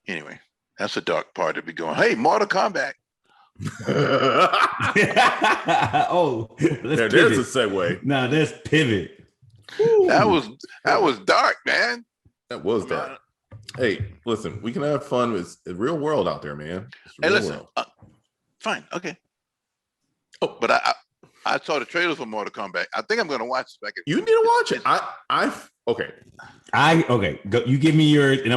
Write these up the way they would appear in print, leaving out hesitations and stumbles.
Anyway, that's a dark part to be going. Hey, Mortal Kombat. There's a segue. No, there's pivot. That was dark, man. That was dark. Hey, listen, we can have fun. It's the real world out there, man. Hey, listen. Fine, okay. Oh, but I saw the trailer for Mortal Kombat. I think I'm going to watch it. You need to watch it. Okay. Go, you give me yours, and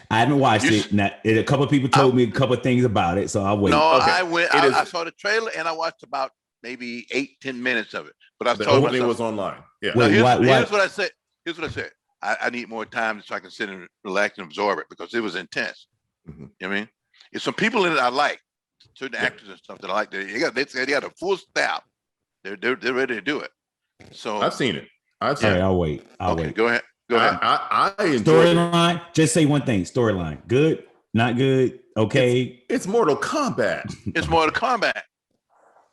I haven't watched it. Now, a couple of people told me a couple of things about it, so I'll wait. No, okay. I saw the trailer and I watched about maybe 8-10 minutes of it. But I told myself, it was online. Yeah. Wait, here's what I said. Here's what I said. I need more time so I can sit and relax and absorb it because it was intense. Mm-hmm. You know what I mean? It's some people in it I like, certain actors and stuff that I like. They got a full staff. They're ready to do it. So I've seen it. I'll wait. I'll wait. Go ahead. I storyline. Just say one thing. Storyline. Good. Not good. Okay. It's Mortal Kombat. It's Mortal Kombat.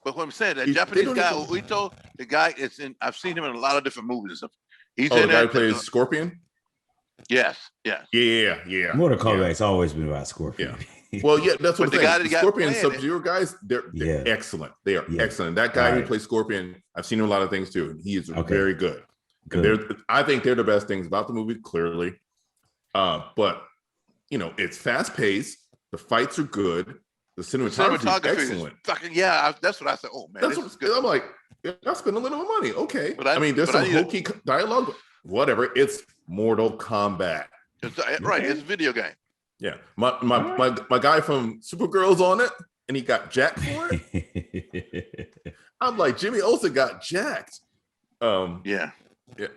But what I'm saying, that Japanese guy, we told the guy, I've seen him in a lot of different movies. He's the guy who plays Scorpion? Yes. Yeah. Mortal Kombat's always been about Scorpion. Yeah. Well, yeah, that's what I'm saying. Scorpion and Sub-Zero guys, they're excellent. They are excellent. That guy who plays Scorpion, I've seen him in a lot of things too. And he is very good. And I think they're the best things about the movie, clearly. But, it's fast-paced. The fights are good. The cinematography is excellent. That's what I said. Oh, man, this is good. I'm like, I spent a little money. Okay. There's some hokey dialogue. Whatever. It's Mortal Kombat. Right. It's a video game. Yeah. My guy from Supergirl's on it, and he got jacked for it. I'm like, Jimmy Olsen got jacked. Yeah.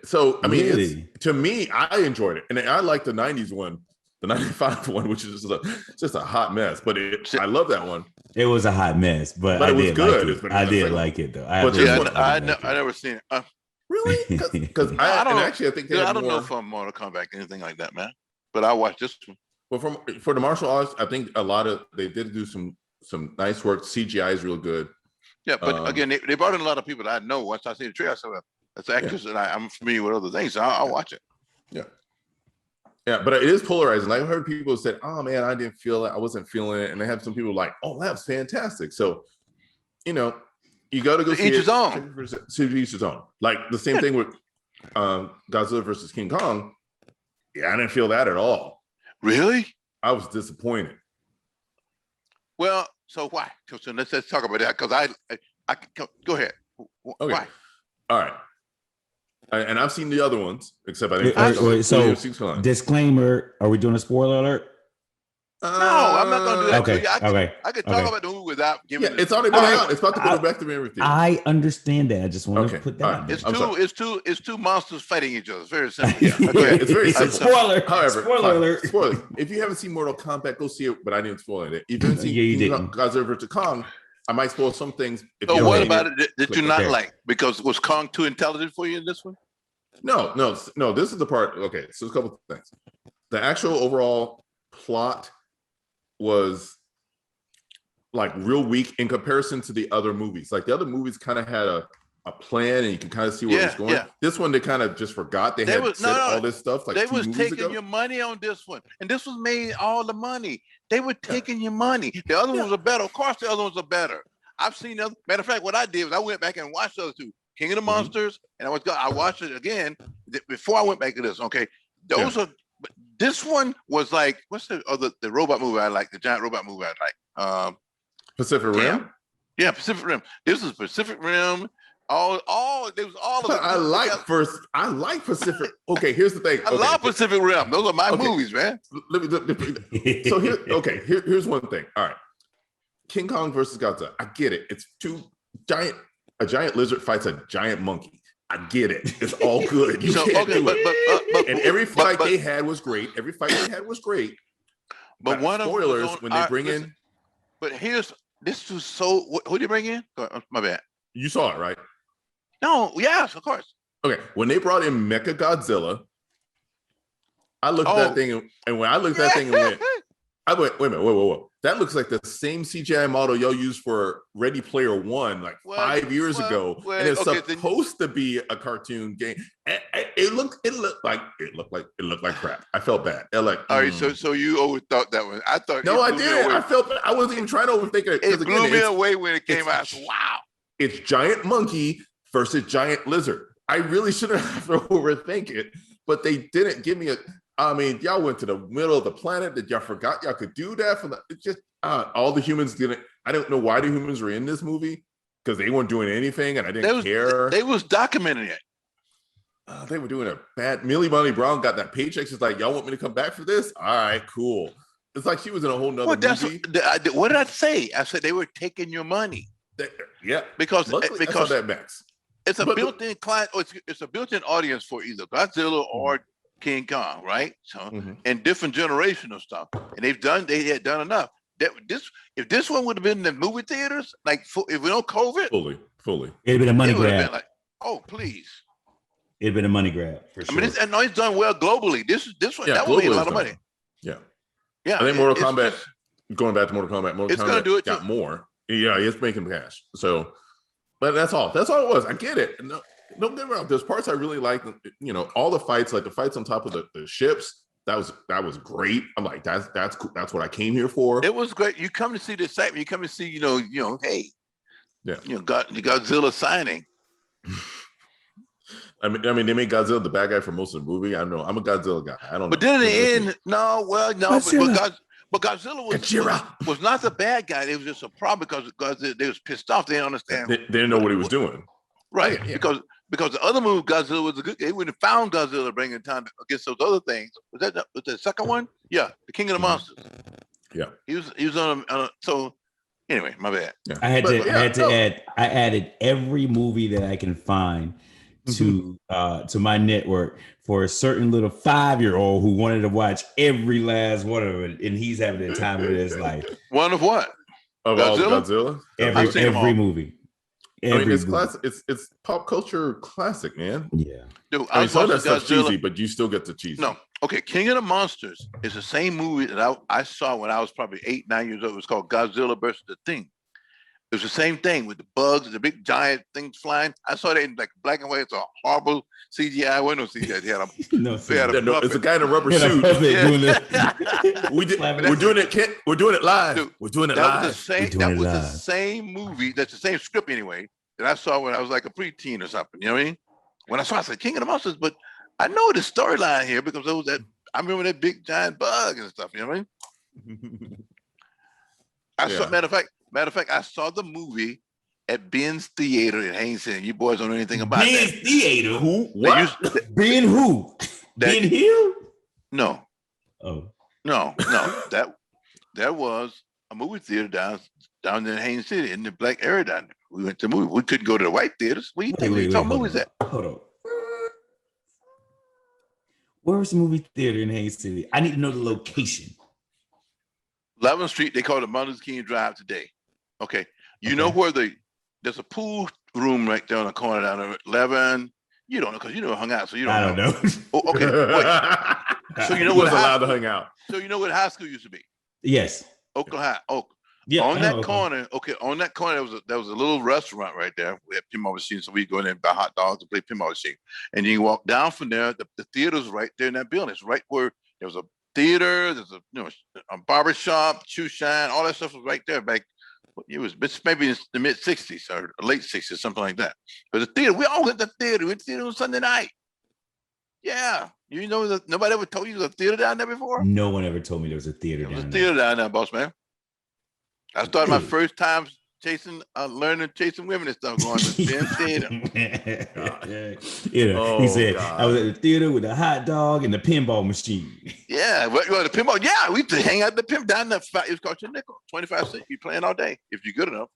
So, to me, I enjoyed it. And I like the 90s one. The 95 one, which is just a hot mess, but I love that one. It was a hot mess, but I did good. Like it. I did like it though. I never seen it. Really? Because I think I don't know if I'm Mortal Kombat anything like that, man. But I watched this one. Well, for the martial arts, I think they did do some nice work. CGI is real good. Yeah, but again, they brought in a lot of people that I know. Once I see the trailer, I said, well, that's actors, and I'm familiar with other things, so I'll watch it. Yeah. Yeah, but it is polarizing. I've heard people said, "Oh man, I didn't feel it. I wasn't feeling it," and I have some people like, "Oh, that's fantastic." So, you got to go see each his own. Each his own. Like the same thing with Godzilla versus King Kong. Yeah, I didn't feel that at all. Really? I was disappointed. Well, so why? So let's talk about that because I go ahead. Okay. Why? All right. And I've seen the other ones, except I think. So, disclaimer: are we doing a spoiler alert? No, I'm not going to do that. Okay. I can talk about the movie without giving. It's already been out. It's about to go back to everything. I understand that. I just want to put that out there. It's two monsters fighting each other. It's very simple. It's very simple. Spoiler. However, spoiler alert. Spoiler. If you haven't seen Mortal Kombat, go see it. But I didn't spoil it. If you haven't seen Godzilla vs. Kong, I might spoil some things. So what about it that you not like? Because was Kong too intelligent for you in this one? No. This is the part. Okay, so a couple of things. The actual overall plot was like real weak in comparison to the other movies. Like the other movies kind of had a plan, and you can kind of see where it's going. Yeah. This one they kind of just forgot they had said all this stuff. Like they was taking your money on this one, and this was made all the money. They were taking your money. The other ones are better. Of course, the other ones are better. I've seen them. Matter of fact, what I did was I went back and watched those two. King of the Monsters, and I watched it again before I went back to this. Okay, those are. This one was like, what's the robot movie I like? The giant robot movie I like. Pacific Rim. Yeah, Pacific Rim. This is Pacific Rim. There was all of it. I like Pacific. Okay, here's the thing. I love Pacific Rim. Those are my movies, man. So here's one thing. All right, King Kong versus Godzilla. I get it. It's a giant lizard fights a giant monkey. I get it. It's all good. And every fight they had was great. But one spoilers when they bring in. But this was so. Who did you bring in? My bad. You saw it, right? No. Yes, of course. Okay. When they brought in Mecha Godzilla, I looked at that thing, and when I looked at that thing and went, wait a minute, whoa. That looks like the same CGI model y'all used for Ready Player One like 5 years ago, and it's supposed to be a cartoon game. It looked like crap. I felt bad. All right, so you overthought that one. I thought no, I did. I wasn't even trying to overthink it. It blew me away when it came out. Wow, it's giant monkey versus giant lizard. I really shouldn't have to overthink it, but they didn't give me a. I mean, y'all went to the middle of the planet that y'all forgot y'all could do that. It's just all the humans didn't. I don't know why the humans were in this movie because they weren't doing anything, and I didn't care. They was documenting it. They were doing a bad. Millie Bobby Brown got that paycheck. She's like, "Y'all want me to come back for this? All right, cool." It's like she was in a whole nother movie. What did I say? I said they were taking your money. Because that Max. It's a built-in client. It's a built-in audience for either Godzilla or King Kong, right? So and different generational stuff, and they had done enough. If this one would have been in the movie theaters, like if we don't COVID, fully, it'd been a money grab. Like, oh please, it'd been a money grab for sure. I mean, it's done well globally. This one that would be a lot of money. Yeah. I think Mortal Kombat. Going back to Mortal Kombat, Mortal Kombat do it got more. Yeah, it's making cash. So, but that's all. That's all it was. I get it. No, don't get me wrong. There's parts I really like. You know, all the fights, like the fights on top of the ships. That was great. I'm like, that's cool. That's what I came here for. It was great. You come to see the excitement. You come to see, hey, yeah, Godzilla signing. I mean, they made Godzilla the bad guy for most of the movie. I don't know. I'm a Godzilla guy. I don't know. But then in the end, but Godzilla was not the bad guy. It was just a problem because they was pissed off. They didn't understand. They didn't know what he was doing. Right. Yeah. Because the other movie, Godzilla, was a good. They would have found Godzilla bringing time against those other things. Was the second one? Yeah, the King of the Monsters. Yeah, he was on so. Anyway, my bad. Yeah. I added every movie that I can find to my network for a certain little 5-year-old who wanted to watch every last one of it, and he's having the time of his life. One of what? Of Godzilla? Every movie. I mean, it's classic. It's pop culture classic, man. Yeah. Dude, I mean, some of that stuff's cheesy, but you still get the cheese. No. Okay, King of the Monsters is the same movie that I saw when I was probably 8, 9 years old. It was called Godzilla versus the Thing. It was the same thing with the bugs, the big giant things flying. I saw that in like black and white. It's a horrible CGI. Well, no CGI. It's a guy in a rubber suit. We're doing it. We're doing it live. Dude, we're doing it live. That was the same movie. That's the same script anyway that I saw when I was like a preteen or something. You know what I mean? When I saw, I said King of the Monsters, but I know the storyline here because it was that. I remember that big giant bug and stuff. You know what I mean? Matter of fact, I saw the movie at Ben's Theater in Haines City. You boys don't know anything about Ben's that. Theater? Who? What? Ben who? Ben Hill? No. Oh. No. That was a movie theater down in Haines City in the black area down there. We went to the movie. We couldn't go to the white theaters. We saw movies at. Hold on. Where was the movie theater in Haines City? I need to know the location. 11th Street. They call it Martin Luther King Drive today. Okay. You know where there's a pool room right there on the corner down there. 11. You don't know because you never hung out, so you don't know. I don't know. Oh, okay. Wait. So you know what allowed to hang out. So you know what high school used to be? Yes. Oklahoma. Yeah. On that corner, there was a little restaurant right there. We had pinball machines, so we go in there and buy hot dogs and play pinball machine. And you walk down from there. The theater's right there in that building. It's right where there was a theater. There's a barber shop, shoe shine. All that stuff was right there back. It was maybe in the mid 60s or late 60s, something like that. But the theater, we all went to the theater. We went to the theater on Sunday night. Yeah. You know that nobody ever told you there was a theater down there before? No one ever told me there was a theater down there. There was a theater down there, boss man. I started my first time learning chasing women and stuff going to the theater. He said, God. I was at the theater with a hot dog and the pinball machine. Yeah, the pinball. Yeah, we used to hang out the pinball down there. It was cost you a nickel, 25 cents. You playing all day if you're good enough.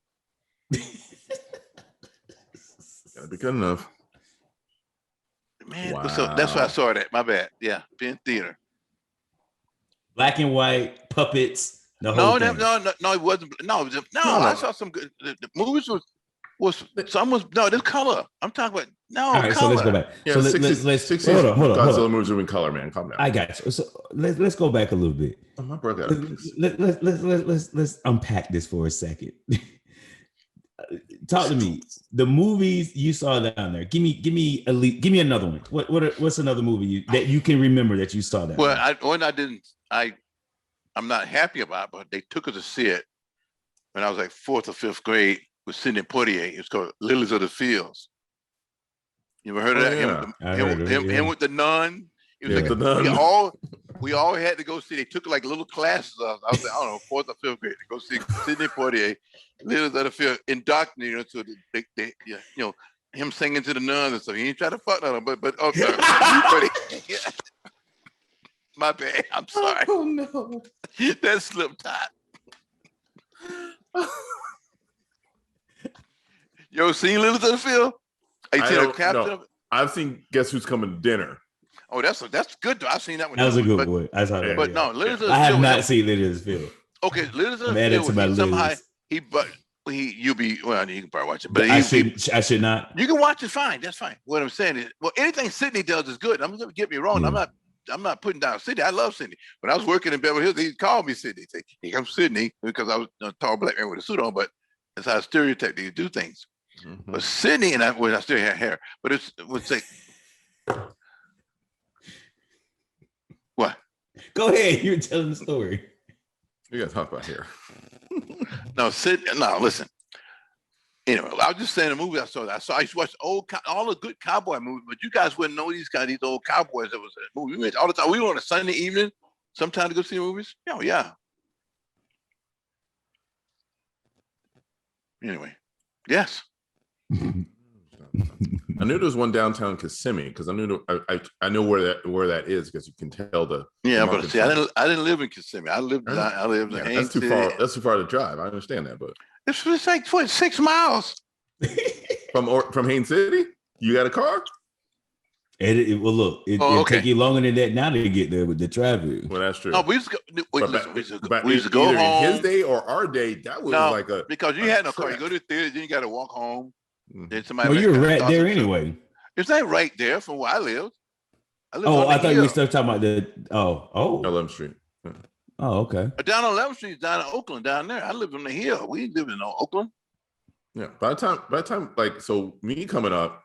Gotta be good enough. Man, wow. So that's why I saw that. My bad. Yeah, Penn Theater. Black and white puppets. No, it wasn't. No, I saw some good. The movies was this color. I'm talking about No, all right, color. so let's go back. Yeah, so let's hold on. Godzilla movies are in color, man. Calm down. I got you. So let's go back a little bit. Oh, my brother. Let's unpack this for a second. Talk to me. The movies you saw down there. Give me another one. What's another movie that you can remember that you saw that? Well, I'm not happy about, but they took us to see it when I was like 4th or 5th grade with Sidney Poitier. It's called Lilies of the Fields. You ever heard of that? Yeah. Him with the nun. It was the nun. We all had to go see. They took like little classes of. I was like, I don't know, 4th or 5th grade to go see Sidney Poitier, Lilies of the Field, indoctrinated to him singing to the nuns and stuff. He ain't trying to fuck on them, but yeah. My bad. I'm sorry. Oh no, that slipped tight. You ever seen Lilies of the Field? I've seen Guess Who's Coming to Dinner. Oh, that's good though. I've seen that one. That was a good one. I saw that. But no, Lilies of the Field. I have not seen Lilies of the Field. Okay, Lilies of the Field. You can probably watch it, but I should not. You can watch it fine. That's fine. What I'm saying is, anything Sydney does is good. I'm gonna get me wrong. I'm not putting down Sydney. I love Sydney. When I was working in Beverly Hills, he called me Sydney. Say, "Here comes Sydney," because I was a tall black man with a suit on. But that's how I stereotype you do things. Mm-hmm. But Sydney and I still had hair, but it would say, "What?" Go ahead. You're telling the story. We gotta talk about hair. No, listen. Anyway, I was just saying the movie I saw. I used to watch all the good cowboy movies, but you guys wouldn't know these old cowboys that was in the movie. We went all the time. We were on a Sunday evening, sometime to go see movies. Oh, yeah. Anyway, yes. I knew there was one downtown Kissimmee because I know where that is because you can tell the. Yeah, but see, I didn't live in Kissimmee. I lived in Haines City. That's too far to drive. I understand that, but it's like 6 miles from Haines City. You got a car? It'll take you longer than that now to get there with the traffic. Well, that's true. No, we used to go home. In his day or our day, that was because you had no car. You go to the theater, then you got to walk home. Then somebody. Well, you're right there anyway. It's not right there from where I lived. I thought you were still talking about the 11th Street. Yeah. Oh, okay. Down on 11th Street, down in Oakland, down there. I lived on the hill. We lived in Oakland. Yeah. By the time, so me coming up,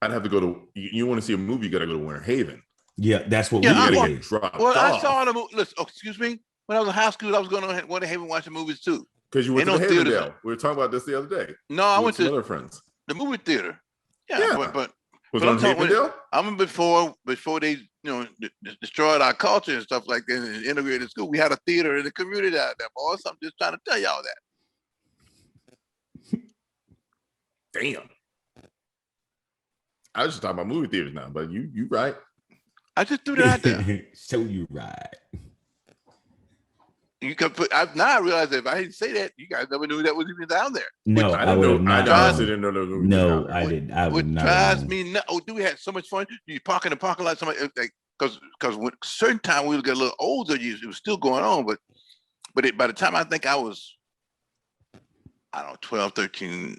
I'd have to go to. You want to see a movie? You got to go to Winter Haven. Yeah, that's what we got to get dropped off. I saw the movie. Listen, excuse me. When I was in high school, I was going to Winter Haven watching movies too. Because you went to the Havendale. We were talking about this the other day. No, I went to other friends. The movie theater. Yeah. But was it on Havendale? I mean, before they destroyed our culture and stuff like that and integrated school, we had a theater in the community out there, boys. I'm just trying to tell y'all that. Damn. I was just talking about movie theaters now, but you right. I just threw that out there. So you right. You can put. Now I realize that if I didn't say that, you guys never knew that was even down there. No, I didn't know. I didn't know. No, I didn't. I would not. Drives me nuts. Oh, dude, we had so much fun. You park in the parking lot. Somebody because when certain time we would get a little older, it was still going on. But by the time I think I was, 12, 13,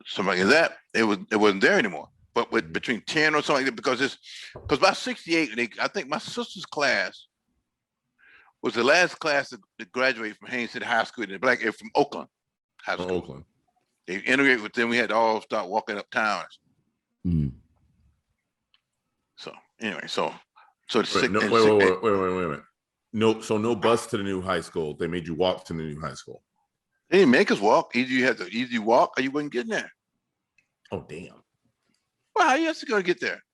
something like that, it wasn't there anymore. But between 10 or something like that, because by 68, I think my sister's class was the last class to graduate from Haines City High School from Oakland High School. Oakland. They integrated with them. We had to all start walking uptown. Mm. So anyway, wait a minute. No, so no bus to the new high school. They made you walk to the new high school. They didn't make us walk. Either you had to easy walk or you wasn't getting there. Oh damn. Well, how you have to go to get there?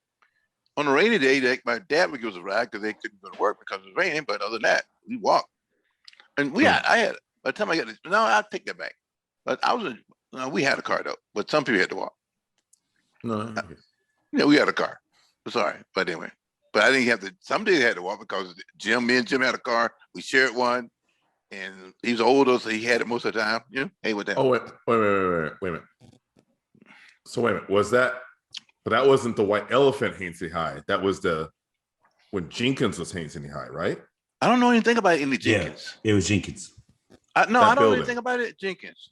On a rainy day, my dad would give us a ride because they couldn't go to work because it was raining. But other than that, we walked. And I had, by the time I got this, I'll take that back. But we had a car though, but some people had to walk. No. We had a car. Sorry. But anyway, but I didn't have to, some days I had to walk because me and Jim had a car. We shared one and he was older, so he had it most of the time. Hey, with that. Oh, wait a minute. So wait a minute, was that? But that wasn't the White Elephant Haines City High. That was when Jenkins was Haines City High, right? I don't know anything about any Jenkins. Yeah, it was Jenkins. I don't know anything about it. Jenkins.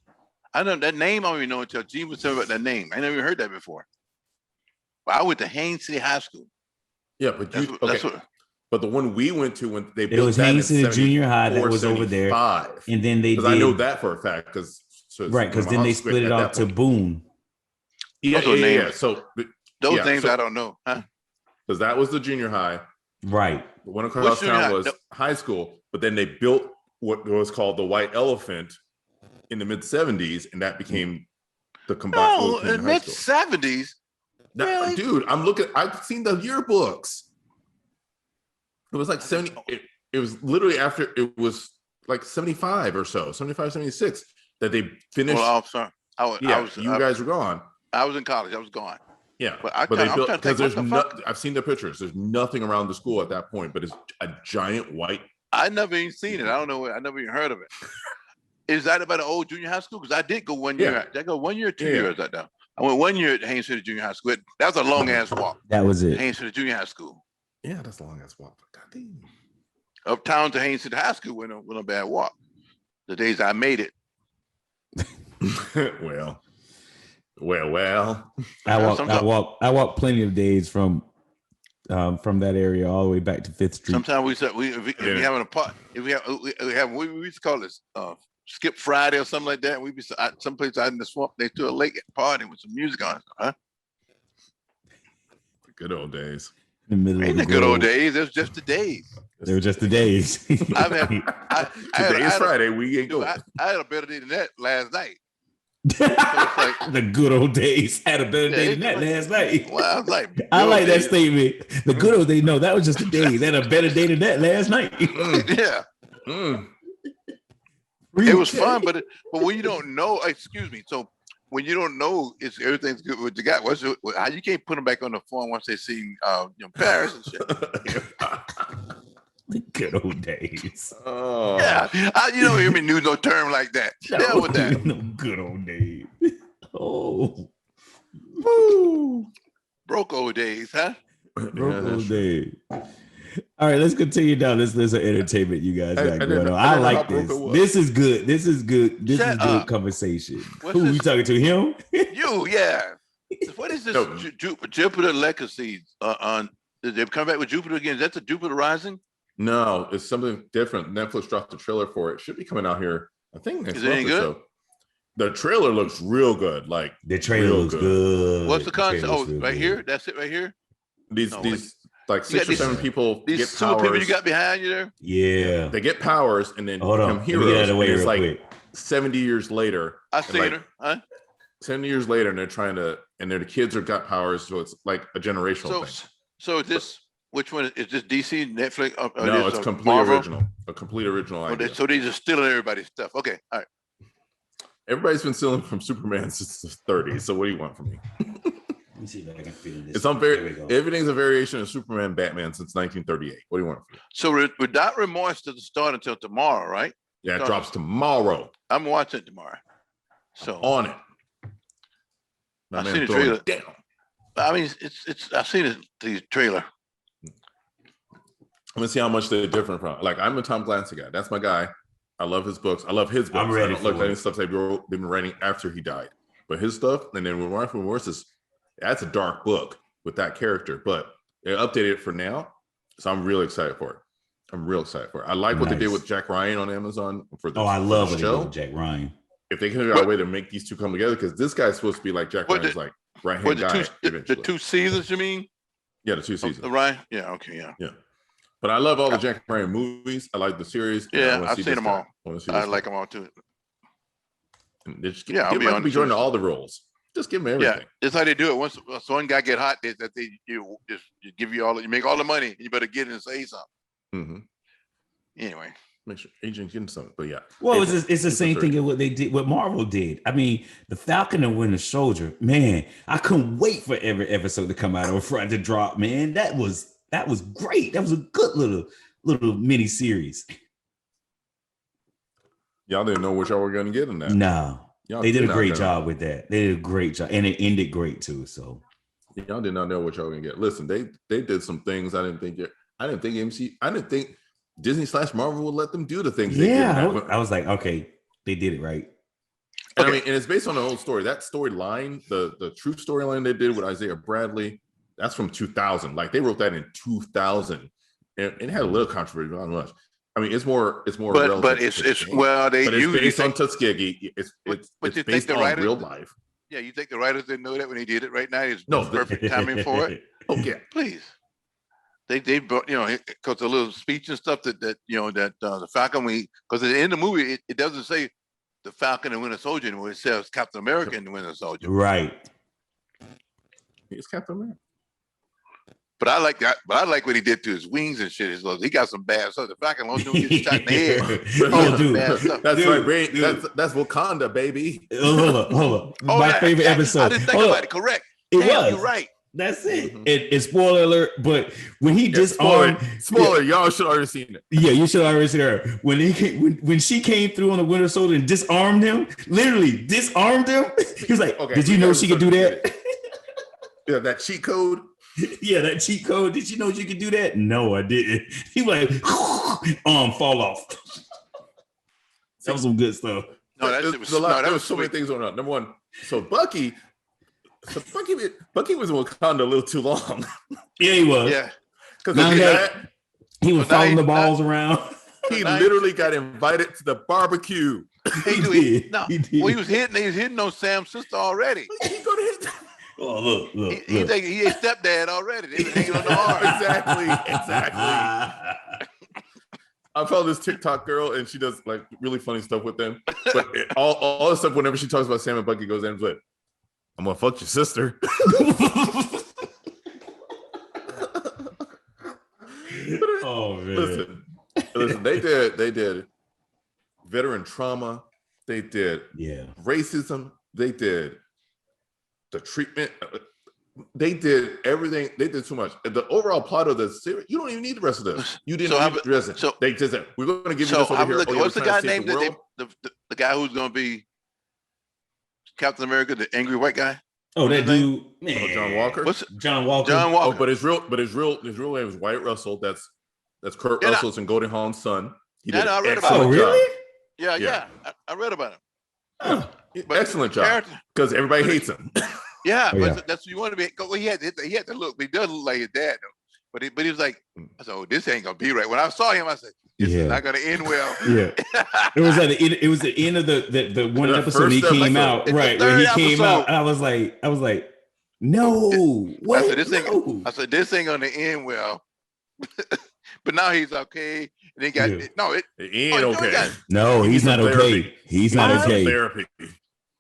I know that name. I don't even know until Gene was telling me about that name. I never even heard that before. Well, I went to Haines City High School. Yeah, but but the one we went to when they built it was Haines City Junior High that was over there, and then they did. I know that for a fact because then they split it off to Boone. Yeah. So those names I don't know, huh? Because that was the junior high, right? The one across town was high school, but then they built what was called the White Elephant in the mid '70s, and that became the combined. No, in mid '70s. Really? Dude, I've seen the yearbooks. It was like 70. It was literally after it was like 75 or so, 75, 76 that they finished. Well, I'm sorry. You guys were gone. I was in college. I was gone. Yeah, but they built because there's I've seen the pictures. There's nothing around the school at that point, but it's a giant white. I never even seen it. I don't know. I never even heard of it. Is that about an old junior high school? Because I did go 1 year. Did I go 1 year or 2 years that down? I went 1 year at Haines City Junior High School. That was a long ass walk. That was it. Haines City Junior High School. Yeah, that's a long ass walk. God damn. Uptown to Haines City High School went a bad walk. The days I made it. well. I walked plenty of days from that area all the way back to 5th Street. Sometimes we said if we having a part, we used to call this Skip Friday or something like that. We'd be someplace out in the swamp. They threw a lake party with some music on, huh? The good old days. In the middle of the good old days. It was just the days. They were just the days. Today is Friday. We ain't going. I had a better day than that last night. The good old days had a better day than that last night. Well, I was like, I like that statement. The good old days. No, that was just a day. They had a better day than that last night. Yeah. It was fun, but when you don't know, excuse me. So when you don't know, it's everything's good with the guy. How you can't put them back on the phone once they see Paris and shit. The good old days. Oh. Yeah, you don't hear me use no term like that. Hell with that. No good old days. Oh, woo! Broke old days, huh? Broke old days. All right, let's continue down. This is entertainment you guys got going on. I like this. This is good. This is good. This is good conversation. Who are you talking to? Him? You, yeah. What is this Jupiter Legacy on? Did they come back with Jupiter again? Is that the Jupiter Rising? No, it's something different. Netflix dropped the trailer for it. Should be coming out here, I think, next month or so. The trailer looks real good. Like the trailer looks good. What's the concept? Oh, right here? That's it right here? These like 6 or 7 people these get super powers. People you got behind you there? Yeah. They get powers and then become heroes. And it's like quick. 70 years later. I seen her. Huh? 70 years later, and they're trying to, and the kids have got powers, so it's like a generational thing. So this, which one is this? DC, Netflix? No, it's complete original. A complete original idea. So these are stealing everybody's stuff. Okay, all right. Everybody's been stealing from Superman since the 30s. So what do you want from me? Let me see if I can fit in this. It's everything's a variation of Superman, Batman since 1938. What do you want from me? So Without Remorse doesn't start until tomorrow, right? Yeah, it drops tomorrow. I'm watching it tomorrow. So on it. I've seen the trailer. Down. I mean, I've seen the trailer. I'm gonna see how much they're different from. Like, I'm a Tom Clancy guy. That's my guy. I love his books. I love his books. I'm ready. I don't look at any stuff they've been writing after he died, but his stuff. And then Without Remorse that's a dark book with that character, but they updated it for now, so I'm really excited for it. I like what they did with Jack Ryan on Amazon for the I love what they did with Jack Ryan. If they can figure out a way to make these two come together, because this guy's supposed to be like Jack Ryan's like right hand guy. The 2 seasons, you mean? Yeah, the 2 seasons. Ryan? Yeah. Okay. Yeah. But I love all the Jack Ryan movies. I like the series. Yeah, I've seen them all. I like them all too. I'll be joining all the roles. Just give them everything. Yeah, it's how they do it. Once one guy get hot, you give you all. You make all the money. You better get in and say something. Mm-hmm. Anyway, make sure agent getting something. But yeah, well, it's the same thing as what they did, what Marvel did. I mean, the Falcon and Winter Soldier. Man, I couldn't wait for every episode to come out or for it to drop. Man, that was great. That was a good little mini series. Y'all didn't know what y'all were gonna get in that. No. They did a great job with that. They did a great job, and it ended great too. So y'all did not know what y'all were gonna get. Listen, they did some things I didn't think Disney/Marvel would let them do the things. I was like, okay, they did it right. And I mean, and it's based on an old story. That storyline, the true storyline they did with Isaiah Bradley, That's from 2000. Like they wrote that in 2000, and it had a little controversy, not much. I mean, it's more. But it's based on Tuskegee. It's based on real life. Yeah, you think the writers didn't know that when he did it? Right now, it's perfect timing for it. Oh yeah, please. They brought, because the little speech and stuff that the Falcon, because at the end of the movie it doesn't say the Falcon and Winter Soldier anymore. It says Captain America and the Winter Soldier. Right. It's Captain America. But I like that. But I like what he did to his wings and shit. He got some bad stuff. The Falcon don't get shot in the head. That's right, Brady. That's Wakanda, baby. Hold on. My favorite episode. I didn't think about it. Correct. It was. You're right. That's it. It's spoiler alert. But when he disarmed, spoiler, y'all should already seen it. Yeah, you should already seen her. When she came through on the Winter Soldier and disarmed him, literally disarmed him. He was like, "Did you know she could do that?" Yeah, that cheat code. Yeah, that cheat code. Did you know you could do that? No, I didn't. He was like, fall off. That was some good stuff. No, there was so many things going on. Number one, Bucky was in Wakanda a little too long. Yeah, he was. Yeah, because he was following the balls around. He literally got invited to the barbecue. He did. Well, he was hitting on Sam's sister already. He go to his. Oh, look. He a stepdad already. They was hanging on the arm. Exactly. I follow this TikTok girl, and she does like really funny stuff with them. But all the stuff, whenever she talks about Sam and Bucky, goes in and like, "I'm gonna fuck your sister." Oh man! Listen. They did veteran trauma. They did racism. They did the treatment. They did everything. They did too much. The overall plot of the series, you don't even need the rest of this. You didn't need the rest of it. So they just said, we're going to give you this over here. What's the guy named? The guy who's going to be Captain America, the angry white guy? Oh, that dude. John Walker. John Walker? John Walker. Oh, but his real name is Wyatt Russell. That's Kurt Russell's and Goldie Hawn's son. He did I read about him. Oh, really? Yeah. I read about him. Oh, excellent job. Because everybody hates him. Yeah, but that's what you want to be. Well, he had to look. He does look like his dad, though. But he was like, I said, "Oh, this ain't gonna be right." When I saw him, I said, "This is not gonna end well." Yeah, it was at the end. It was the end of the one episode he came out. Right, when he came out, I was like, "No, what?" I said, "This ain't gonna end well." But now he's okay. And he got he ain't okay. No, he's not okay. He's not okay. Therapy.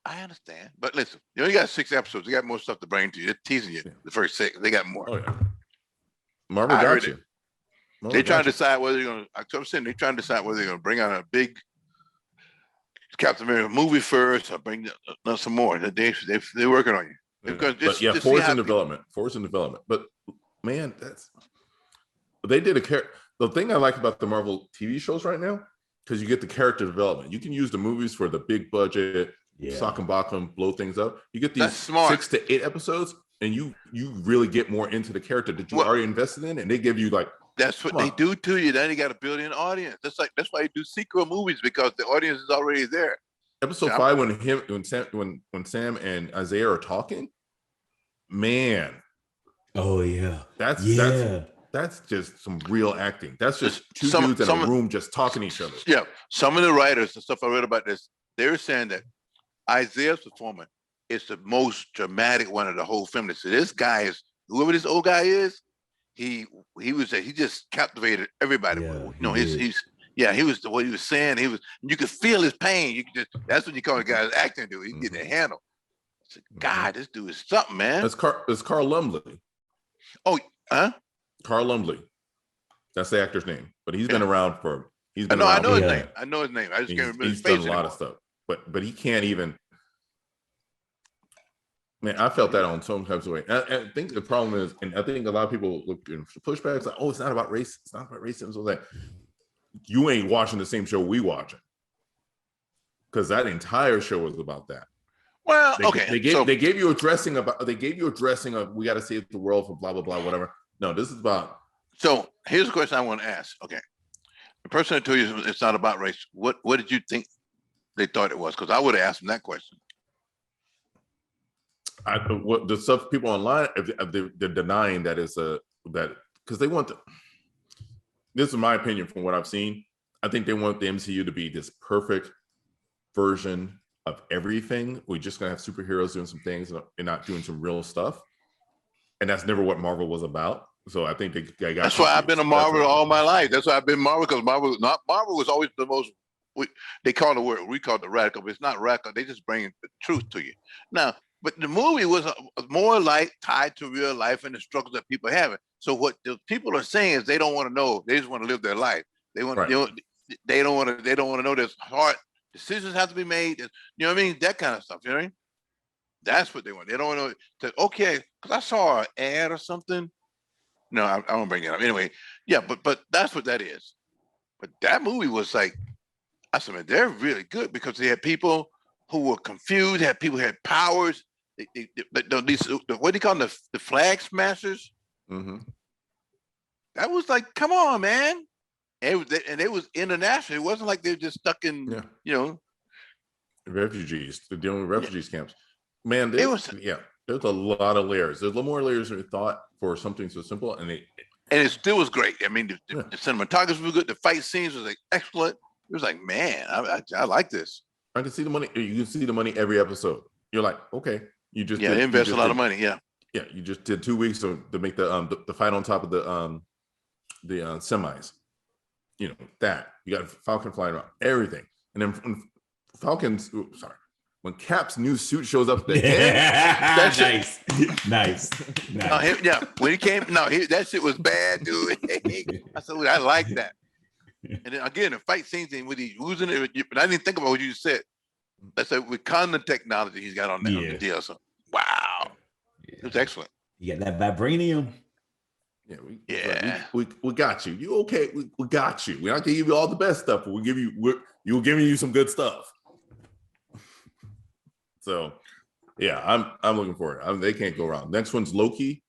I understand, but listen, you only got 6 episodes. You got more stuff to bring to you. They're teasing you the first 6. They got more. Oh yeah, Marvel got you. They're trying to decide whether they're going to. I'm saying they're trying to decide whether they're going to bring out a big Captain America movie first or bring some more. They're working on you. Force in development. But man, they did the thing I like about the Marvel TV shows right now, because you get the character development. You can use the movies for the big budget. Sock and block them, blow things up. You get these 6 to 8 episodes, and you really get more into the character that you already invested in, and they give you like. That's what they do to you. Then you got to build an audience. That's why you do sequel movies, because the audience is already there. Episode 5, when Sam and Isaiah are talking, man. Oh yeah, that's just some real acting. That's just two dudes in a room just talking to each other. Yeah, some of the writers and stuff I read about this, they're saying that Isaiah's performance is the most dramatic one of the whole film. So this guy is, whoever this old guy is, he just captivated everybody. Yeah, he was the way he was saying. You could feel his pain. That's what you call a guy's acting dude. He can get the handle. I said, God, this dude is something, man. It's Carl Lumbly. Oh, huh? Carl Lumbly. That's the actor's name, but he's been around for. I know his name. I know his name. I just can't remember his face. He's done a lot of stuff. But he can't even. Man, I felt that on some types of way. I think the problem is, and I think a lot of people look in pushback. It's like, oh, it's not about race. It's not about racism. So that you ain't watching the same show we watching, because that entire show was about that. Well, they gave you a dressing of we got to save the world for blah blah blah whatever. No, this is about. So here's a question I want to ask. Okay, the person that told you it's not about race, what did you think they thought it was? Because I would have asked them that question. What the stuff people online they're denying that is that because they want this is my opinion from what I've seen. I think they want the MCU to be this perfect version of everything. We're just gonna have superheroes doing some things and not doing some real stuff, and that's never what Marvel was about. So I think they got. That's why I've been a Marvel all my life. That's why I've been Marvel, because Marvel was always the most. They call the word, we call it the radical, but it's not radical. They just bring the truth to you. Now, but the movie was more like tied to real life and the struggles that people have. So what the people are saying is they don't want to know. They just want to live their life. They want. Right. They don't want to. They don't want to know there's hard decisions have to be made. You know what I mean? That kind of stuff. You know what I mean? That's what they want. They don't want to. Okay, because I saw an ad or something. No, I won't bring it up. Anyway, yeah, but that's what that is. But that movie was like, I said, man, they're really good because they had people who were confused, had people who had powers. These, what do you call them? The flag smashers? Mm-hmm. That was like, come on, man. And it was international. It wasn't like they were just stuck in, refugees. They're dealing with refugees camps. Man, there's a lot of layers. There's a little more layers than we thought for something so simple. And it still was great. I mean, the cinematography was good. The fight scenes was like excellent. It was like, man, I like this. I can see the money. You can see the money every episode. You're like, okay, you just they invest a lot of money. Yeah, you just did 2 weeks to make the fight on top of the semis. You know that you got Falcon flying around, everything, and then when Cap's new suit shows up, nice. When he came, that shit was bad, dude. I said, I like that. And then again, the fight scenes and with he using it, but I didn't think about what you said. That's like with Wakanda technology he's got on the deal. So wow, it was excellent. You got that vibranium. We got you. You okay? We got you. We're not gonna give you all the best stuff, but we're giving you some good stuff. So I'm looking for it. They can't go wrong. Next one's Loki.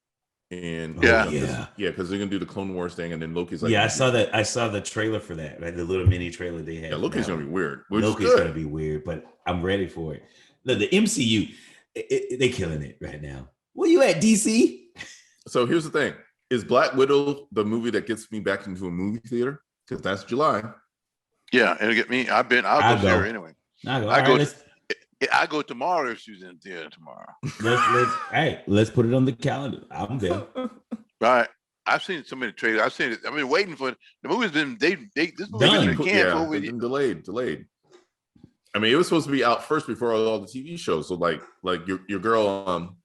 And because they're gonna do the Clone Wars thing, and then Loki's like, I saw that. I saw the trailer for that, right? The little mini trailer they had. Yeah, Loki's gonna be weird. Loki's gonna be weird, but I'm ready for it. The MCU, they're killing it right now. Where you at, DC? So here's the thing: is Black Widow the movie that gets me back into a movie theater? Because that's July. Yeah, it'll get me. I'll go there anyway. I go tomorrow if she's in theater tomorrow. Let's put it on the calendar. I'm there. Right. I've seen so many trailers. I've seen it. I've been waiting for it. The movie's been this movie been delayed. I mean, it was supposed to be out first before all the TV shows. So like your girl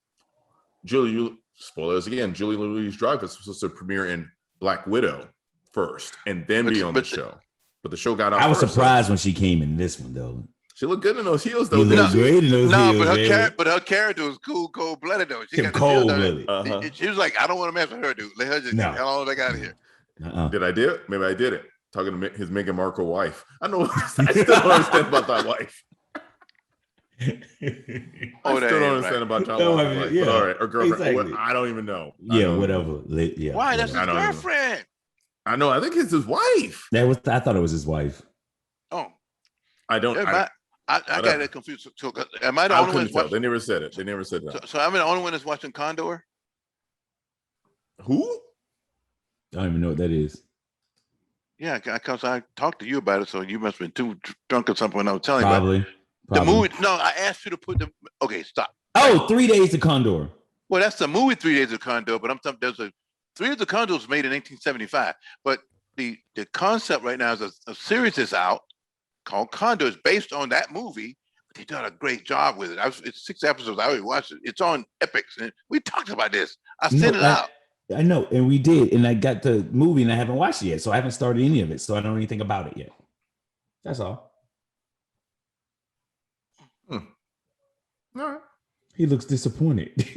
Julie, spoilers again, Julie Louis-Dreyfus was supposed to premiere in Black Widow first and then be on the show. But the show got out. I was surprised when she came in this one though. She looked good in those heels, though. But her character was cool, cold-blooded, though. She got cold-blooded. She was like, I don't want to mess with her, dude. Let her just get the hell on back out of here. Did I do it? Maybe I did it. Talking to his Meghan Markle wife. I know. I still don't understand about that wife. I still don't understand about John Walker's wife. But all right, or girlfriend. Exactly. I don't even know. Whatever. Why? That's his girlfriend. I know. I think it's his wife. I thought it was his wife. Oh. I don't. I got that confused. So, am I the only one? They never said it. So I'm the only one that's watching Condor. Who? I don't even know what that is. Yeah, because I talked to you about it, so you must have been too drunk or something when I was telling you. Probably. The movie. No, I asked you to put the. Okay, stop. Oh, 3 Days of Condor. Well, that's the movie 3 Days of Condor, but I'm talking. There's 3 Days of Condor was made in 1975, but the concept right now is a series is out called Condor. Is based on that movie. They done a great job with it. It's 6 episodes. I already watched it. It's on Epix, and we talked about this. I sent it out. I know, and we did, and I got the movie, and I haven't watched it yet, so I haven't started any of it, so I don't know anything about it yet. That's all. All right. He looks disappointed.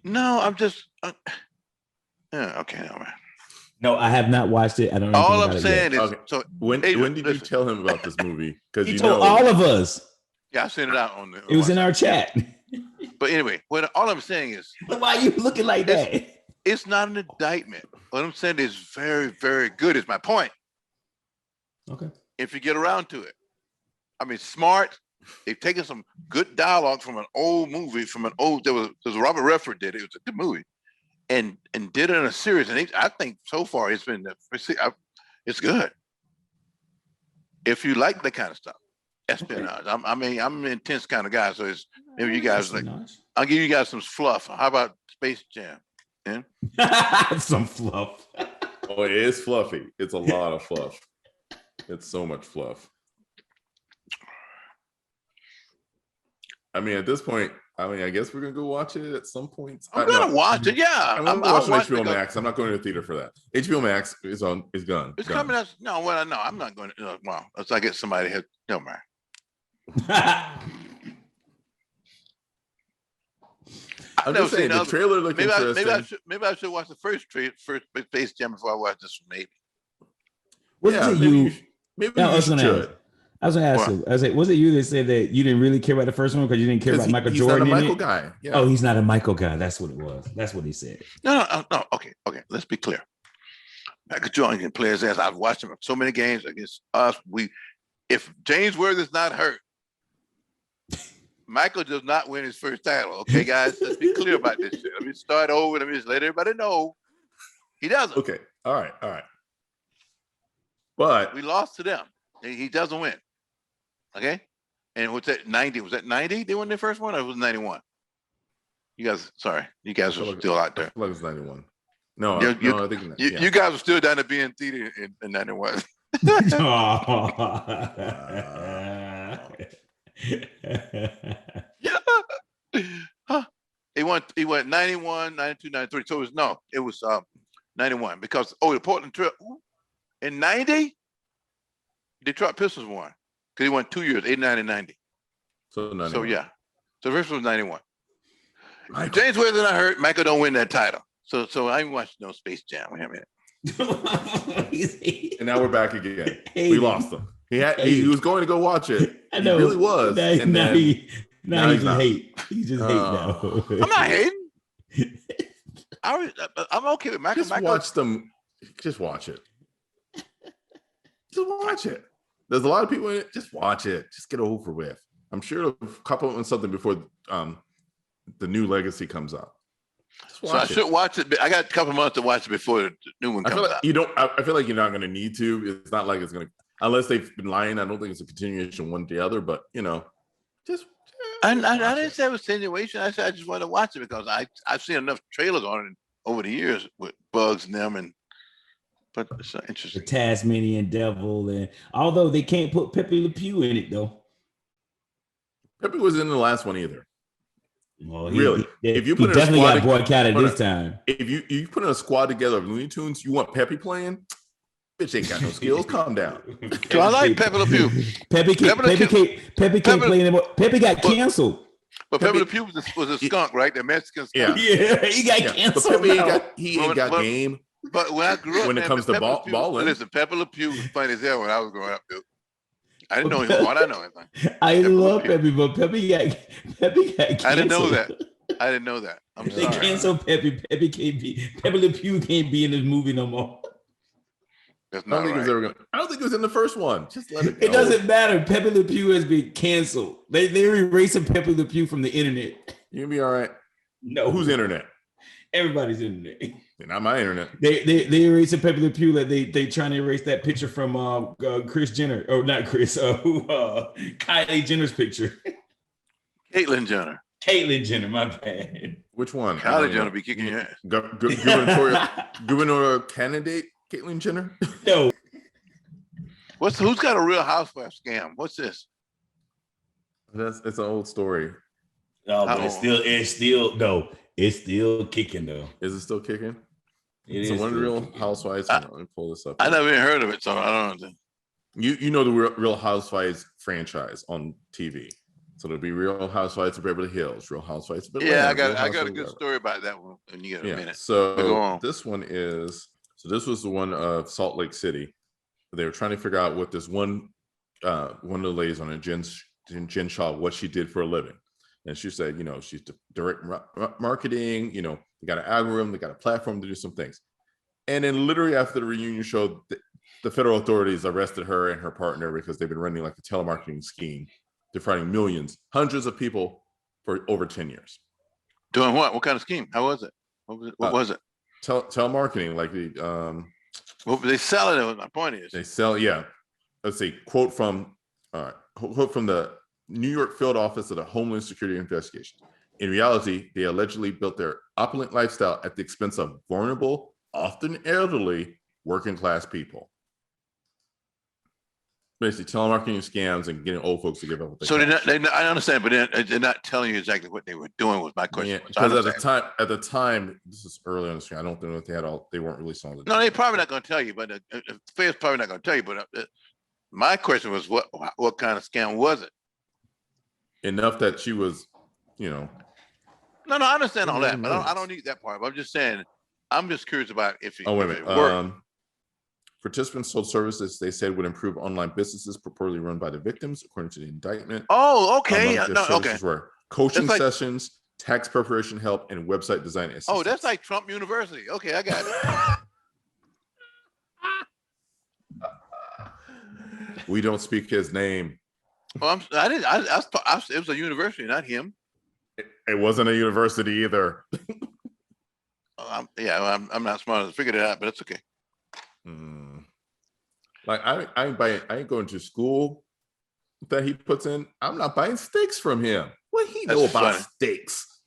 No, I'm just. Okay, all right. No, I have not watched it. I don't know. All I'm saying is, okay. So when did you tell him about this movie? Because he told all of us. Yeah, I sent it out on the. It was in our chat. But anyway, all I'm saying is, why are you looking like that? It's not an indictment. What I'm saying is very, very good. Is my point. Okay. If you get around to it, I mean, smart, they've taken some good dialogue from an old movie, there was Robert Redford did it. It was a good movie, and did it in a series. And I think so far it's it's good. If you like that kind of stuff, espionage. Okay. I'm an intense kind of guy, so it's maybe you guys like. I'll give you guys some fluff. How about Space Jam? Yeah? Some fluff. Oh, it is fluffy. It's a lot of fluff. It's so much fluff. I mean, at this point, I guess we're gonna go watch it at some point. I'm gonna watch it. Yeah, I'm gonna watch it on HBO Max. I'm not going to the theater for that. HBO Max is gone. It's coming out. No, well, no, I'm not going to. Well, unless I get somebody here. No, man. I'm just saying the trailer looked interesting. Maybe I should watch the first Space Jam before I watch this one. Maybe. Maybe you should. I was gonna ask you. I was like, was it you that said that you didn't really care about the first one because you didn't care about Michael Jordan? He's not a Michael guy. Yeah. Oh, he's not a Michael guy. That's what it was. That's what he said. No. Okay. Let's be clear. Michael Jordan can play his ass. I've watched him so many games against us. If James Worthy's not hurt, Michael does not win his first title. Okay, guys, let's be clear about this shit. Let me start over. Let me just let everybody know he doesn't. Okay. All right. But we lost to them. He doesn't win. Okay. And what's that? 90? Was that 90? They won their first one, or was it 91? You guys are still out there. I feel like it's 91. No, I think you guys are still down at BN Theater in 91. He went 91, 92, 93. So it was 91 because the Portland Trail in 90, Detroit Pistons won because he won 2 years, 89 and 90. So 91. So yeah. So the first one was 91. James Worthy not hurt. Michael don't win that title. So I ain't watching no Space Jam. Wait a minute. And now we're back again. We lost him. He was going to go watch it. I know. He really was. Now he just hate. He just hate now. I'm not hating. I'm okay with Michael. Just watch it. Just watch it. There's a lot of people in it. Just watch it. Just get over with. I'm sure it'll couple on something before the new legacy comes out. So I should watch it. I got a couple months to watch it before the new one comes out. I feel like you're not going to need to. It's not like it's going to, unless they've been lying. I don't think it's a continuation one to the other. But just. I didn't say it was continuation. I said I just wanted to watch it because I've seen enough trailers on it over the years with Bugs and them but it's interesting. The Tasmanian Devil, and although they can't put Pepe Le Pew in it though. Pepe was in the last one either. Well, really? If you put definitely got boycotted this time. If you put in a squad together of Looney Tunes, you want Pepe playing? Bitch ain't got no skills. Calm down. So I like Pepe Le Pew. Pepe can't play anymore. Pepe got canceled. But Pepe Le Pew was a skunk, right? The Mexican skunk. Yeah, he got canceled. But he ain't got game. But when I grew up, when it comes to balling, listen, Pepe Le Pew was funny as hell when I was growing up, dude. I didn't know him. Why did I know anything? I love Pepe, but Pepe got canceled. I didn't know that. I'm sorry. They canceled Pepe. Pepe Le Pew can't be in this movie no more. That's not right. I don't think it was in the first one. Just let it go. It doesn't matter. Pepe Le Pew has been canceled. They're erasing Pepe Le Pew from the internet. You'll be all right. No. Whose internet? Everybody's internet. Not my internet. They erasing Pepe Le Pew. Like they trying to erase that picture from Kris Jenner. Or not Kris. Kylie Jenner's picture. Caitlyn Jenner. My bad. Which one? Kylie Jenner be kicking your ass. Gubernatorial candidate Caitlyn Jenner? No. Who's got a Real Housewife scam? What's this? It's an old story. No, but it's still kicking though. Is it still kicking? It so is one Real Housewives. Let me pull this up. I never even heard of it, so I don't know. You know the Real Housewives franchise on TV. So there'll be Real Housewives of Beverly Hills, Real Housewives of Beverly Hills. I got a good story about that one when you get a minute. So this was the one of Salt Lake City. They were trying to figure out what this one of the ladies on it, Jen Shaw, what she did for a living. And she said, she's direct marketing, they got an algorithm, they got a platform to do some things. And then literally after the reunion show, the federal authorities arrested her and her partner because they've been running like a telemarketing scheme defrauding millions, hundreds of people for over 10 years. Doing what? What kind of scheme? How was it? What was it? Telemarketing, like the what were they selling it? My point is they sell. Yeah, let's see. Quote from the New York field office of the Homeland Security Investigation. In reality, they allegedly built their opulent lifestyle at the expense of vulnerable, often elderly, working class people. Basically, telemarketing scams and getting old folks to give up what they so I understand, but they're not telling you exactly what they were doing. Was my question? Yeah, because at the time, this is early on the screen. I don't know if they weren't really selling it. No, they're probably not going to tell you, but Fair's probably not going to tell you. But my question was, what kind of scam was it? Enough that she was, No, I understand all that, but I don't need that part. But I'm just saying, I'm just curious about if it, wait a if it worked. Participants sold services they said would improve online businesses purportedly run by the victims, according to the indictment. Oh, okay. Services were coaching sessions, tax preparation help, and website design assistance. Oh, that's like Trump University. Okay, I got it. We don't speak his name. Well, it was a university, not him. It wasn't a university either. I'm not smart enough to figure it out, but it's okay. Like I ain't going to school that he puts in. I'm not buying steaks from him. What he know about steaks?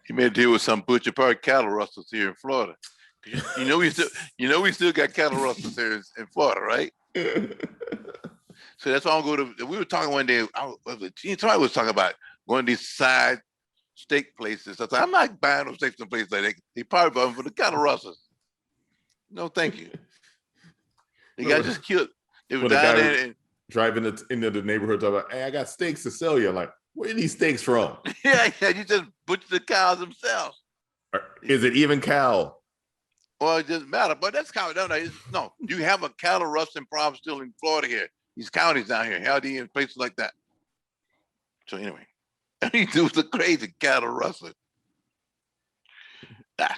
He made a deal with some butcher park cattle rustlers here in Florida. We still got cattle rustlers here in Florida, right? So that's why I'm going to. We were talking one day. Somebody was talking about going to these side steak places. I thought, I'm not buying those steaks from places like that. They probably buy them for the cattle rustlers. No, thank you. The guy just killed. They were down there and driving into the neighborhood talking about, hey, I got steaks to sell you. I'm like, where are these steaks from? yeah, you just butcher the cows themselves. Is it even cow? Well, it doesn't matter, but that's cow. No, you have a cattle rustling problem still in Florida here. These counties down here, Howdy and places like that. So anyway, he do the crazy cattle rustling. What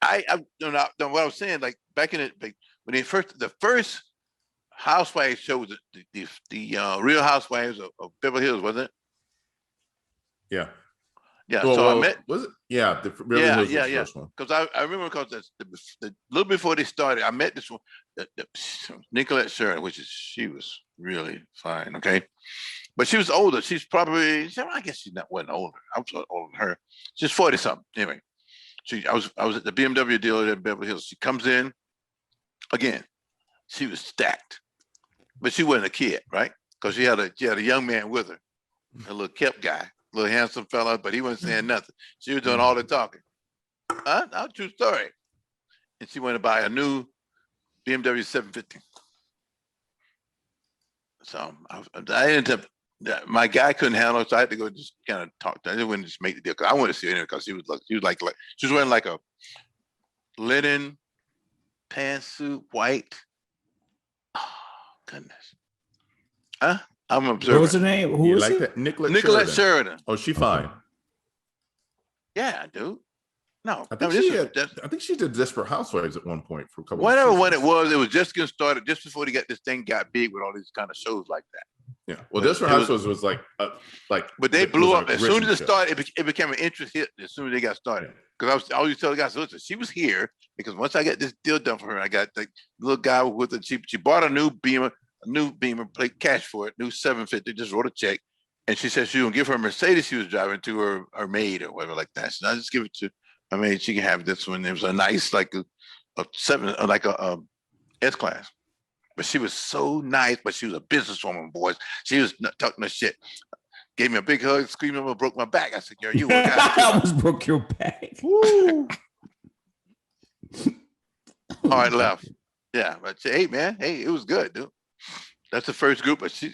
I was saying, like back in it, when the first Housewives show was the Real Housewives of Beverly Hills, wasn't it? Yeah. Yeah. So I met. Was it? Yeah. The Beverly Hills was the first one. Because I remember because the little before they started, I met this one, Nicolette Sheridan, she was really fine. Okay. But she was older. She's probably, I guess wasn't older. I was older than her. She's 40 something. Anyway. I was at the BMW dealer in Beverly Hills. She comes in again. She was stacked, but she wasn't a kid, right? Because she had a young man with her, a little kept guy, a little handsome fella, but he wasn't saying nothing. She was doing all the talking. True story. And she went to buy a new BMW 750. So I ended up. My guy couldn't handle it, so I had to go just kind of talk to her. I didn't just make the deal because I wanted to see her anyway because she was wearing like a linen pantsuit, white. Oh goodness. Huh? I'm observing. What was her name? Who was like that? Nicolette Sheridan. Oh, she fine. Yeah, dude. No, I think she did Desperate Housewives at one point for a couple. Whatever when it was just getting started, just before this thing got big with all these kind of shows like that. Yeah, well, Desperate Housewives was like. But they blew up as soon as it started. It became an interest hit as soon as they got started. Because I always tell the guys, listen, she was here because once I got this deal done for her, I got the little guy with it. She bought a new Beamer, paid cash for it, new 750, just wrote a check, and she said she was gonna give her a Mercedes she was driving to her maid or whatever like that. So I just give it to her maid. She can have this one. It was a nice like a S-Class. But she was so nice, but she was a businesswoman, boys. She was not talking no shit. Gave me a big hug, screaming, I broke my back. I said, girl, you work out. I almost broke your back. Woo. All right, left. Yeah, but hey, man, it was good, dude. That's the first group, but she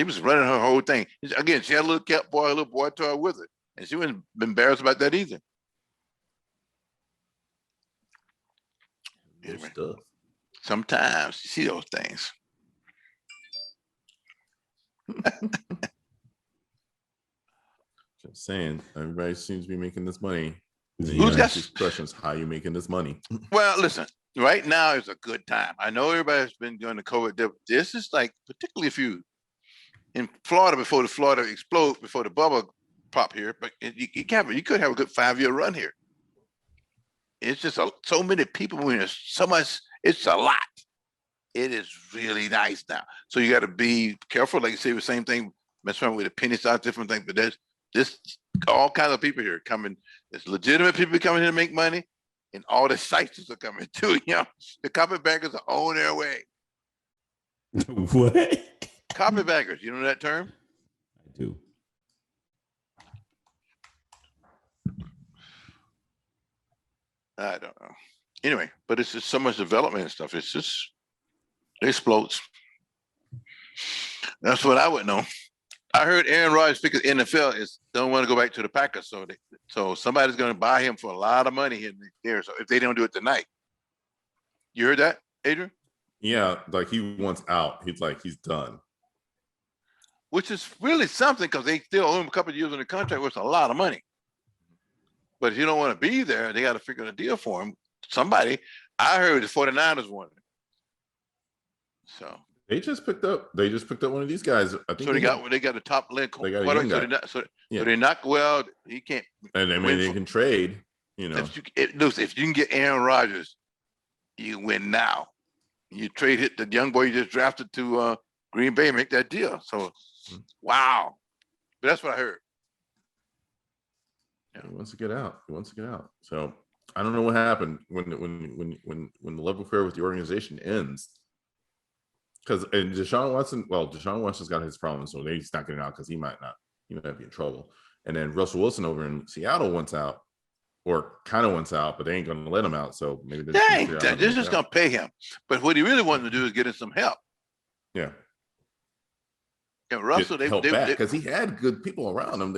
was running her whole thing. Again, she had a little boy toy with her, and she wasn't embarrassed about that either. Anyway, sometimes you see those things. Just saying, everybody seems to be making this money. Who's got these questions? How are you making this money? Well, listen, right now is a good time. I know everybody's been doing the COVID. This is like, particularly if you in Florida before the Florida explode, before the bubble pop here, but you could have a good 5-year run here. It's just so many people when there's so much. It's a lot. It is really nice now. So you got to be careful. Like you say, the same thing. Mess around with the penny stocks, different things. But there's this all kinds of people here coming. There's legitimate people coming here to make money, and all the sighters are coming too. You know, the carpetbaggers are on their way. What? Carpetbaggers, you know that term? I do. I don't know. Anyway, but it's just so much development and stuff. It's just it explodes. That's what I would know. I heard Aaron Rodgers because NFL don't want to go back to the Packers, so somebody's going to buy him for a lot of money in there. So if they don't do it tonight, you heard that, Adrian? Yeah, like he wants out. He's done. Which is really something because they still owe him a couple of years on the contract, which is a lot of money. But if you don't want to be there, they got to figure out a deal for him. Somebody, I heard the 49ers wanted him. So they just picked up one of these guys. I think they got a top link. They got a young guy. So they're not well. He can't. And I mean, they can trade. You know, if you can get Aaron Rodgers, you win now. You trade the young boy you just drafted to Green Bay, make that deal. So, wow. But that's what I heard. Yeah. He wants to get out. So I don't know what happened when the love affair with the organization ends. Because Deshaun Watson's got his problems, so he's not getting out because he might be in trouble. And then Russell Wilson over in Seattle wants out, or kind of wants out, but they ain't going to let him out. So maybe they're just going to pay him. But what he really wanted to do is get him some help. Yeah. And Russell, because he had good people around him.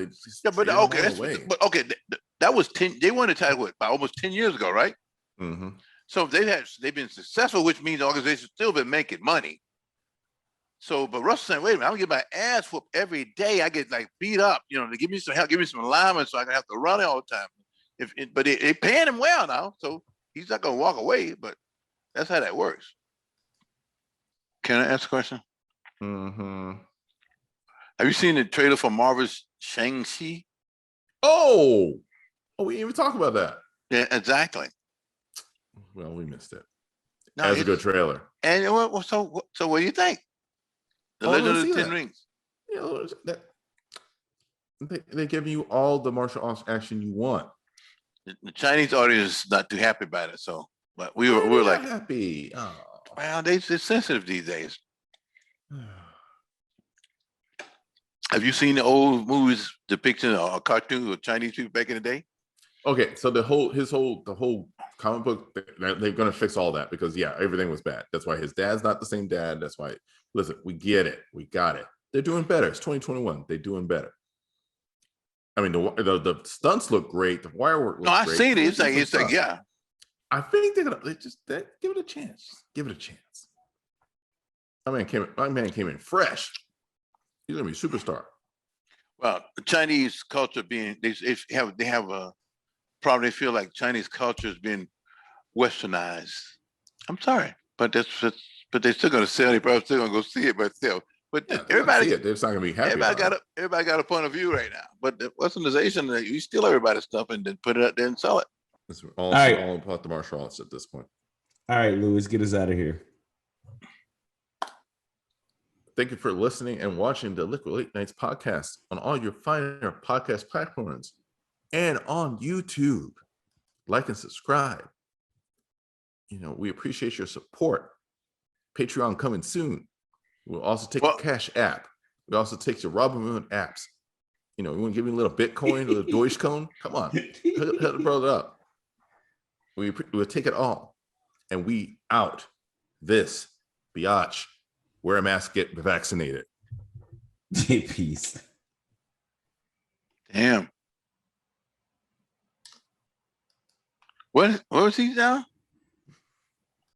That was 10. They won the title by almost 10 years ago, right? Mm-hmm. So they've been successful, which means the organization's still been making money. So, but Russell saying, wait a minute, I'm gonna get my ass whooped every day. I get like beat up, to give me some help, give me some alignment, so I can have to run it all the time. But they paying him well now, so he's not gonna walk away. But that's how that works. Can I ask a question? Mm-hmm. Have you seen the trailer for Marvel's Shang-Chi? Oh, we didn't even talk about that. Yeah, exactly. Well, we missed it. No, That's a good trailer. And so what do you think? The Legend of the Ten Rings. Yeah, they give you all the martial arts action you want. The Chinese audience is not too happy about it. So, but we're like happy. Oh. Well, they're sensitive these days. Have you seen the old movies depicting a cartoon of Chinese people back in the day? Okay, so the whole comic book, they're gonna fix all that because everything was bad. That's why his dad's not the same dad. That's why. Listen, we get it, we got it. They're doing better. It's 2021. They're doing better. I mean, the stunts look great. The wire work looks great. I've seen it. It's like yeah. I think they're gonna give it a chance. Give it a chance. My man came in fresh. He's gonna be a superstar. Well, the Chinese culture they have a problem. They feel like Chinese culture is being westernized. I'm sorry, but they're still gonna sell. They're probably still gonna go see it, but still. But everybody, they're not gonna be happy. Everybody got a point of view right now. But the westernization, you steal everybody's stuff and then put it out there and sell it. It's all about the martial arts at this point. All right, Louis, get us out of here. Thank you for listening and watching the Liquid Late Nights podcast on all your finer podcast platforms and on YouTube. Like and subscribe. We appreciate your support. Patreon coming soon. We'll also take a Cash app. We also take your Robinhood apps. You want to give me a little Bitcoin, a little Dogecoin? Come on, hit the brother up. We'll take it all. And we out. This biatch. Wear a mask, get vaccinated. Peace. Damn. What was he now?